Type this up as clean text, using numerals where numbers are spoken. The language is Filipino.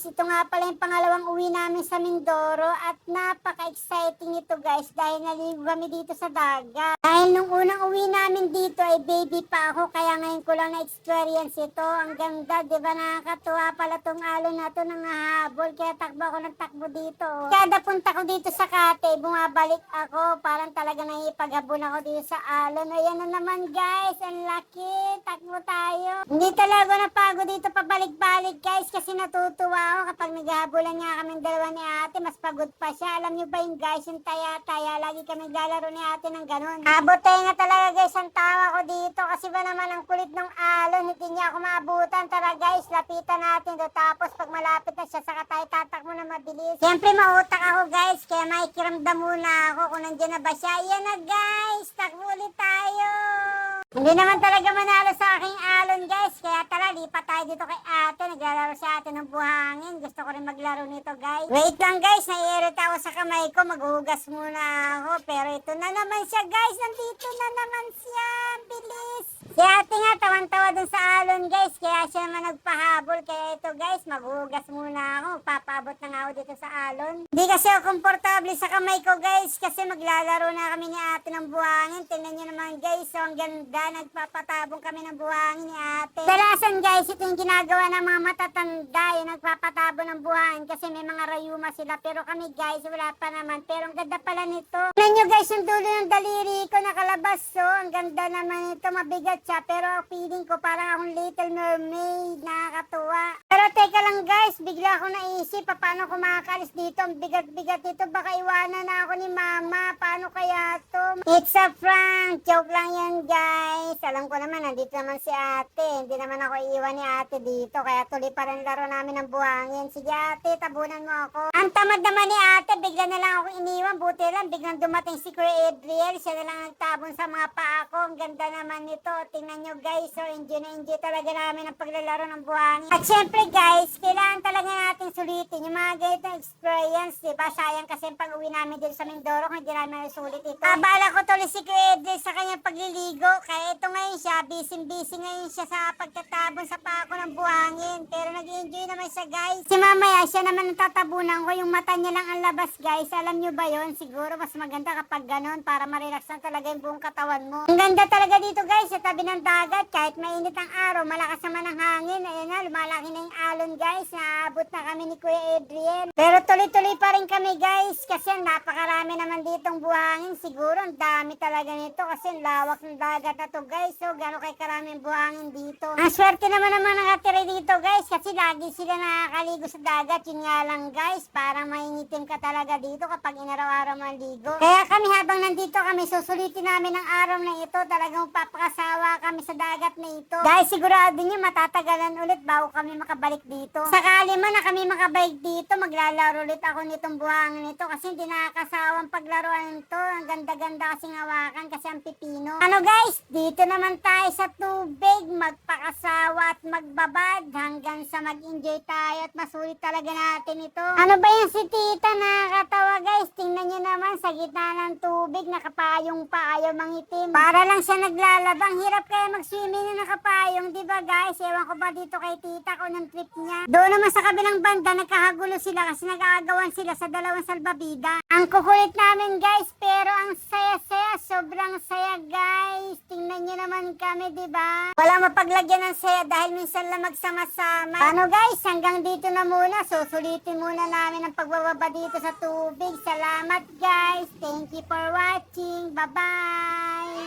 ito nga pala yung pangalawang uwi namin sa Mindoro at napaka-exciting ito guys dahil naligo kami dito sa dagat. Dahil nung unang uwi namin dito ay baby pa ako kaya ngayon ko lang na-experience ito. Ang ganda, di ba, nakakatuwa pala tong alon na to nang hahabol kaya takbo ako ng takbo dito. Kada punta ko dito sa Kate, bumabalik ako, parang talaga naipaghabol ako dito sa alon. Ayan na naman guys, ang laki, takbo tayo. Hindi talaga napagod dito pabalik-balik guys kasi natutuwa ako kapag naghahabulan nga kaming dalawa ni ate, mas pagod pa siya. Alam nyo ba yung guys, yung taya-taya, lagi kami lalaro ni ate ng ganun. Abot tayo nga talaga guys ang tawa ko dito kasi ba naman ang kulit ng alon, hindi niya ako maabutan. Tara guys, lapitan natin do. Tapos pag malapit na siya, saka tayo tatakbo na mabilis. Siyempre mautak ako guys, kaya makikiramdam muna ako kung nandiyan na ba siya. Ayan na guys, takbo ulit tayo. Hindi naman talaga manalo sa aking alon guys, kaya tara lipat tayo dito kay ate. Naglalaro si ate ng buhangin, gusto ko rin maglaro nito guys. Wait lang guys, naiirita ako sa kamay ko, maghugas muna ako. Pero ito na naman siya guys, nandito na naman siya, bilis. Si ate nga tawan-tawa dun sa alon guys, kaya siya naman nagpahabol. Kaya ito guys, maghugas muna ako, magpapaabot na nga ako dito sa alon. Hindi kasi ako komportable sa kamay ko guys, kasi maglalaro na kami ni ate ng buhangin. Tingnan nyo naman guys, so ang ganda, nagpapatabong kami ng buhangin ni ate. Dalasan guys, ito yung ginagawa ng mga matatanda, yung nagpapatabo ng buhangin kasi may mga rayuma sila. Pero kami guys, wala pa naman. Pero ang ganda pala nito. Tingnan nyo guys, yung dulo ng daliri ko nakalabas. So, ang ganda naman ito, mabigat siya. Pero feeling ko parang akong Little Mermaid, nakakatuwa. Pero teka lang guys, bigla ako naisip, paano ko makakalis dito? Ang bigat-bigat dito, baka iwanan na ako ni mama. Paano kaya to? It's a prank, joke lang yan guys. Alam ko naman, nandito naman si ate. Hindi naman ako iiwan ni ate dito. Kaya tuloy pa rin laro namin ng buhangin. Sige ate, tabunan mo ako. Ang tamad naman ni ate, bigla na lang ako iniwan. Buti lang, biglang dumating si Kuya Adriel. Siya na lang nagtabon sa mga paa ko. Ang ganda naman nito. Tingnan nyo guys, so enjoy na enjoy talaga namin ang paglalaro ng buhangin. At syempre guys, kailangan talaga natin sulitin yung mga ganitong experience, diba? Sayang kasi pag uwi namin dito sa Mindoro kung hindi namin sulit ito. Abala ko tuloy si Kuya Adriel sa kanyang pagliligo. Kaya ito ngayon siya, busy ngayon siya sa pagtatabon sa pako ng buhangin. Pero nag-enjoy naman siya guys. Si mamaya, siya naman ang tatabunan ko. Yung mata niya lang ang labas guys. Alam nyo ba yon? Siguro mas maganda kapag ganon para ma-relax na talaga yung buong katawan mo. Ang ganda talaga dito guys sa tabi ng dagat. Kahit mainit ang araw, malakas naman ang hangin. Ayan na, lumalaki na yung alon guys. Naabot na kami ni Kuya Adrian. Pero tuloy-tuloy pa rin kami guys. Kasi napakarami naman ditong buhangin. Siguro ang dami talaga nito kasi lawak ng dagat na to guys. So gano'n kay karaming buhangin dito. Ang swerte naman naman nakatira dito guys kasi lagi sila nakakaligo sa dagat. Yun nga lang guys, parang mainitin ka talaga dito kapag inaraw-araw mo ang ligo. Kaya kami habang nandito kami, susulitin namin ang araw na ito. Talagang papakasawa kami sa dagat na ito. Guys, sigurado nyo matatagalan ulit bago kami makabalik dito. Sakali man na kami makabalik dito, maglalaro ulit ako nitong buhangin nito kasi hindi nakakasawang paglaruan ito. Ang ganda-ganda kasing hawakan kasi ang pipino. Ano guys, dito naman tayo sa tubig, magpakasawa at magbabad hanggang sa mag-enjoy tayo at masulit talaga natin ito. Ano ba yan si tita, nakakatawa guys. Tingnan nyo naman sa gitna ng tubig, nakapayong pa, ayaw mangitim. Para lang siya naglalabang, hirap kaya mag-swimming na nakapayong, diba guys? Ewan ko ba dito kay tita kung ng trip niya. Doon naman sa kabilang banda, nagkakagulo sila kasi nag-aagawan sila sa dalawang salbabida. Ang kukulit namin guys, pero ang saya-saya, sobrang saya guys. Tingnan nyo naman kami, diba? Wala mapaglagyan ng saya dahil minsan lang magsama-sama. Ano guys, hanggang dito na muna. Susulitin muna namin ang pagbababa dito sa tubig. Salamat guys. Thank you for watching. Bye-bye.